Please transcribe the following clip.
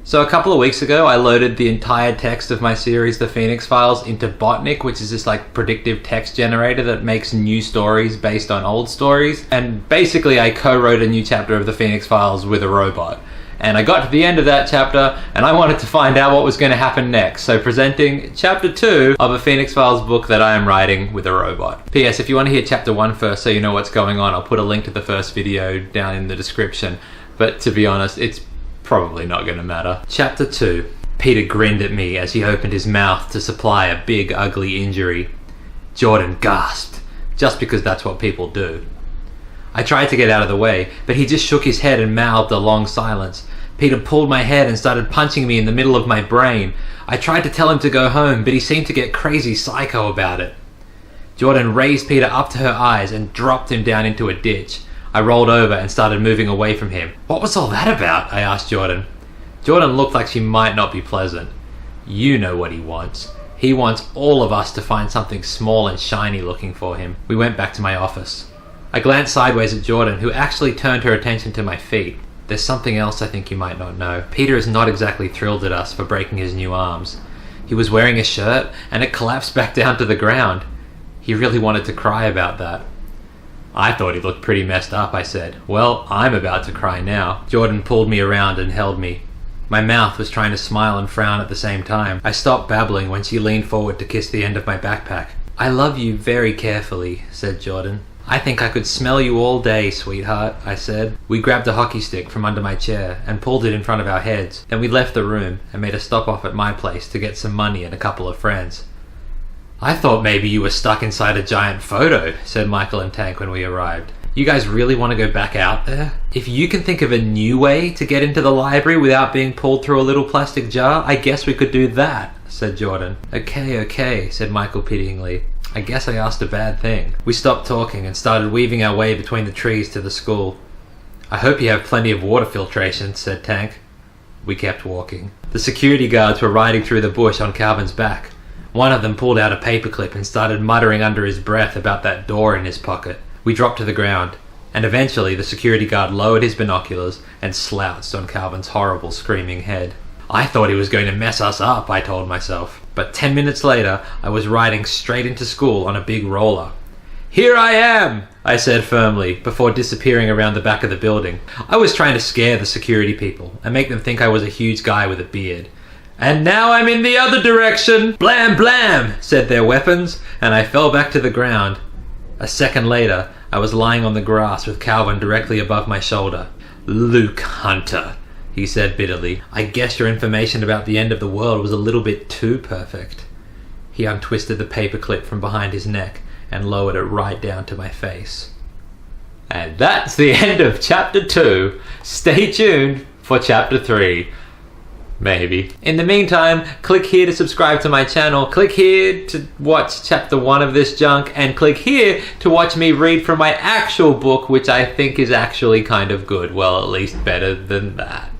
So a couple of weeks ago, I loaded the entire text of my series, The Phoenix Files, into Botnik, which is this like predictive text generator that makes new stories based on old stories. And basically I co-wrote a new chapter of The Phoenix Files with a robot. And I got to the end of that chapter and I wanted to find out what was going to happen next. So presenting chapter 2 of a Phoenix Files book that I am writing with a robot. P.S. If you want to hear chapter 1 first so you know what's going on, I'll put a link to the first video down in the description. But to be honest, it's probably not going to matter. Chapter 2. Peter grinned at me as he opened his mouth to supply a big ugly injury. Jordan gasped, just because that's what people do. I tried to get out of the way, but he just shook his head and mouthed a long silence. Peter pulled my head and started punching me in the middle of my brain. I tried to tell him to go home, but he seemed to get crazy psycho about it. Jordan raised Peter up to her eyes and dropped him down into a ditch. I rolled over and started moving away from him. What was all that about? I asked Jordan. Jordan looked like she might not be pleasant. You know what he wants. He wants all of us to find something small and shiny looking for him. We went back to my office. I glanced sideways at Jordan, who actually turned her attention to my feet. There's something else I think you might not know. Peter is not exactly thrilled at us for breaking his new arms. He was wearing a shirt and it collapsed back down to the ground. He really wanted to cry about that. I thought he looked pretty messed up, I said. Well, I'm about to cry now. Jordan pulled me around and held me. My mouth was trying to smile and frown at the same time. I stopped babbling when she leaned forward to kiss the end of my backpack. I love you very carefully, said Jordan. I think I could smell you all day, sweetheart, I said. We grabbed a hockey stick from under my chair and pulled it in front of our heads. Then we left the room and made a stop off at my place to get some money and a couple of friends. I thought maybe you were stuck inside a giant photo, said Michael and Tank when we arrived. You guys really want to go back out there? If you can think of a new way to get into the library without being pulled through a little plastic jar, I guess we could do that, said Jordan. Okay, said Michael pityingly. I guess I asked a bad thing. We stopped talking and started weaving our way between the trees to the school. I hope you have plenty of water filtration, said Tank. We kept walking. The security guards were riding through the bush on Calvin's back. One of them pulled out a paperclip and started muttering under his breath about that door in his pocket. We dropped to the ground, and eventually the security guard lowered his binoculars and slouched on Calvin's horrible screaming head. I thought he was going to mess us up, I told myself. But 10 minutes later, I was riding straight into school on a big roller. Here I am, I said firmly, before disappearing around the back of the building. I was trying to scare the security people and make them think I was a huge guy with a beard. And now I'm in the other direction! Blam blam, said their weapons, and I fell back to the ground. A second later, I was lying on the grass with Calvin directly above my shoulder. Luke Hunter, he said bitterly. I guess your information about the end of the world was a little bit too perfect. He untwisted the paperclip from behind his neck and lowered it right down to my face. And that's the end of chapter 2. Stay tuned for chapter 3. Maybe. In the meantime, click here to subscribe to my channel, click here to watch chapter 1 of this junk, and click here to watch me read from my actual book, which I think is actually kind of good. Well, at least better than that.